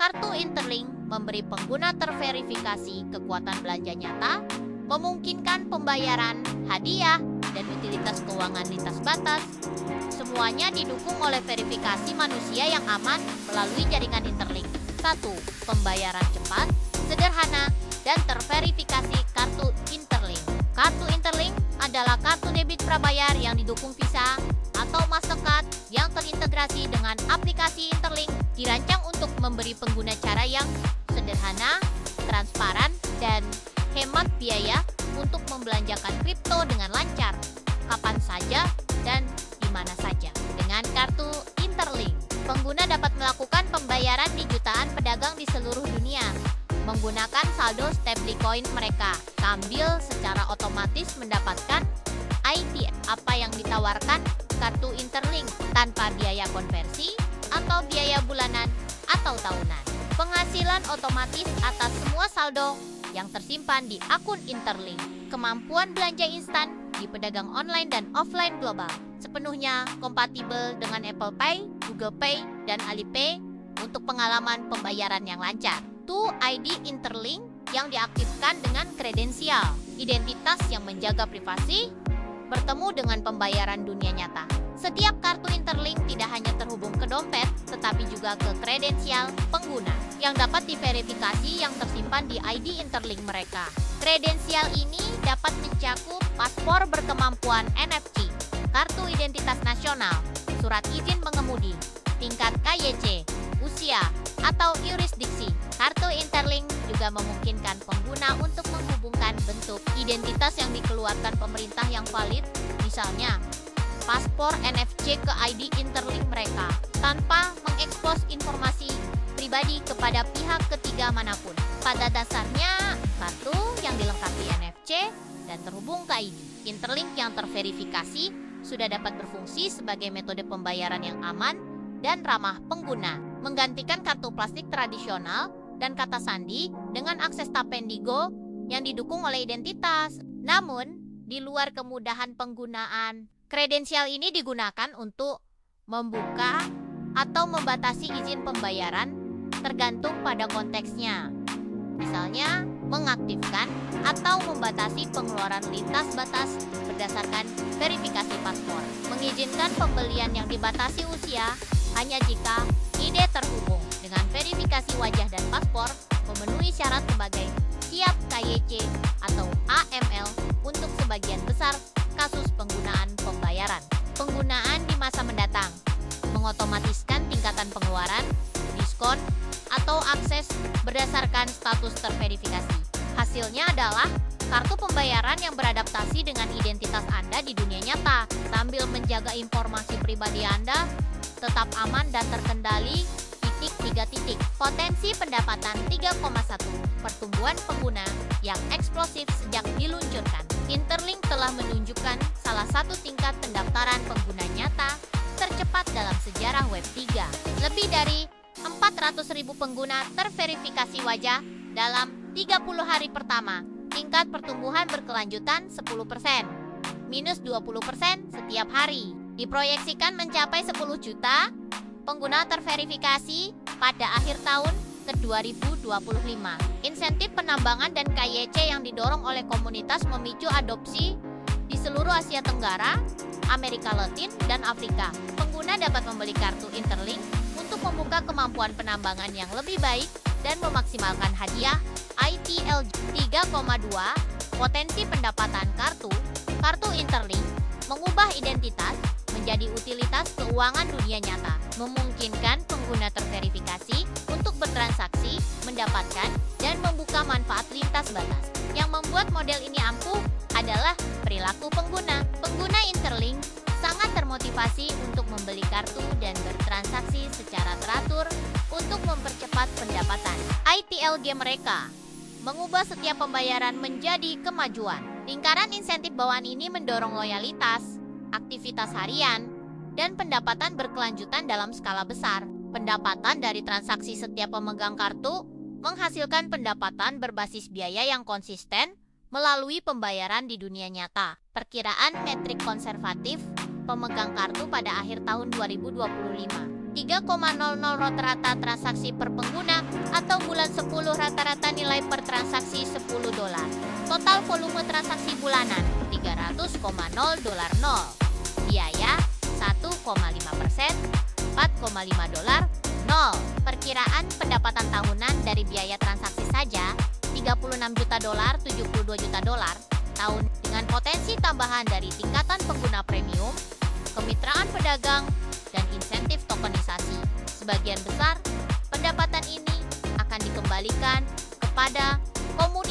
Kartu Interlink memberi pengguna terverifikasi kekuatan belanja nyata, memungkinkan pembayaran, hadiah, dan utilitas keuangan lintas batas. Semuanya didukung oleh verifikasi manusia yang aman melalui jaringan Interlink. 1. Pembayaran cepat, sederhana, dan terverifikasi kartu Interlink. Kartu Interlink adalah kartu debit prabayar yang didukung Visa atau Mastercard yang terintegrasi dengan aplikasi Interlink, dirancang untuk memberi pengguna cara yang sederhana, transparan, dan hemat biaya untuk membelanjakan kripto dengan lancar, kapan saja dan di mana saja. Dengan kartu Interlink, pengguna dapat melakukan pembayaran di jutaan pedagang di seluruh dunia menggunakan saldo stablecoin mereka, sambil secara otomatis mendapatkan IT apa yang ditawarkan kartu Interlink tanpa biaya konversi atau biaya bulanan atau tahunan. Penghasilan otomatis atas semua saldo yang tersimpan di akun Interlink. Kemampuan belanja instan di pedagang online dan offline global. Sepenuhnya kompatibel dengan Apple Pay, Google Pay, dan Alipay untuk pengalaman pembayaran yang lancar. 2. ID Interlink yang diaktifkan dengan kredensial, identitas yang menjaga privasi, bertemu dengan pembayaran dunia nyata. Setiap kartu Interlink tidak hanya terhubung ke dompet, tetapi juga ke kredensial pengguna yang dapat diverifikasi yang tersimpan di ID Interlink mereka. Kredensial ini dapat mencakup paspor berkemampuan NFC, kartu identitas nasional, surat izin mengemudi, tingkat KYC, usia, atau yurisdiksi. Kartu Interlink juga memungkinkan pengguna untuk menghubungkan bentuk identitas yang dikeluarkan pemerintah yang valid, misalnya paspor NFC ke ID Interlink mereka, tanpa mengekspos informasi pribadi kepada pihak ketiga manapun. Pada dasarnya, kartu yang dilengkapi NFC dan terhubung ke ID Interlink yang terverifikasi sudah dapat berfungsi sebagai metode pembayaran yang aman dan ramah pengguna, menggantikan kartu plastik tradisional dan kata sandi dengan akses Tapendigo yang didukung oleh identitas. Namun, di luar kemudahan penggunaan, kredensial ini digunakan untuk membuka atau membatasi izin pembayaran tergantung pada konteksnya. Misalnya, mengaktifkan atau membatasi pengeluaran lintas batas berdasarkan verifikasi paspor. Mengizinkan pembelian yang dibatasi usia hanya jika ID terhubung dengan verifikasi wajah dan paspor memenuhi syarat sebagai siap KYC atau AML untuk sebagian besar kasus penggunaan pembayaran. Penggunaan di masa mendatang mengotomatiskan tingkatan pengeluaran, diskon, atau akses berdasarkan status terverifikasi. Hasilnya adalah kartu pembayaran yang beradaptasi dengan identitas Anda di dunia nyata sambil menjaga informasi pribadi Anda tetap aman dan terkendali. 3. Potensi pendapatan 3,1. Pertumbuhan pengguna yang eksplosif sejak diluncurkan. Interlink telah menunjukkan salah satu tingkat pendaftaran pengguna nyata tercepat dalam sejarah Web3. Lebih dari 400.000 pengguna terverifikasi wajah dalam 30 hari pertama. Tingkat pertumbuhan berkelanjutan 10%, minus 20% setiap hari. Diproyeksikan mencapai 10 juta pengguna terverifikasi pada akhir tahun ke-2025. Insentif penambangan dan KYC yang didorong oleh komunitas memicu adopsi di seluruh Asia Tenggara, Amerika Latin, dan Afrika. Pengguna dapat membeli kartu Interlink untuk membuka kemampuan penambangan yang lebih baik dan memaksimalkan hadiah ITL 3,2. Potensi pendapatan kartu Interlink mengubah identitas menjadi utilitas keuangan dunia nyata, memungkinkan pengguna terverifikasi untuk bertransaksi, mendapatkan, dan membuka manfaat lintas batas. Yang membuat model ini ampuh adalah perilaku pengguna. Pengguna Interlink sangat termotivasi untuk membeli kartu dan bertransaksi secara teratur untuk mempercepat pendapatan. ITLG mereka mengubah setiap pembayaran menjadi kemajuan. Lingkaran insentif bawaan ini mendorong loyalitas, aktivitas harian, dan pendapatan berkelanjutan dalam skala besar. Pendapatan dari transaksi setiap pemegang kartu menghasilkan pendapatan berbasis biaya yang konsisten melalui pembayaran di dunia nyata. Perkiraan metrik konservatif pemegang kartu pada akhir tahun 2025. 3,00 rata-rata transaksi per pengguna atau bulan 10 rata-rata nilai per transaksi $10. Total volume transaksi bulanan $300,000. Biaya 1,5%, $4,5. 0. Perkiraan pendapatan tahunan dari biaya transaksi saja $36 juta, $72 juta tahun, dengan potensi tambahan dari tingkatan pengguna premium, kemitraan pedagang, dan insentif tokenisasi. Sebagian besar pendapatan ini akan dikembalikan kepada komunitas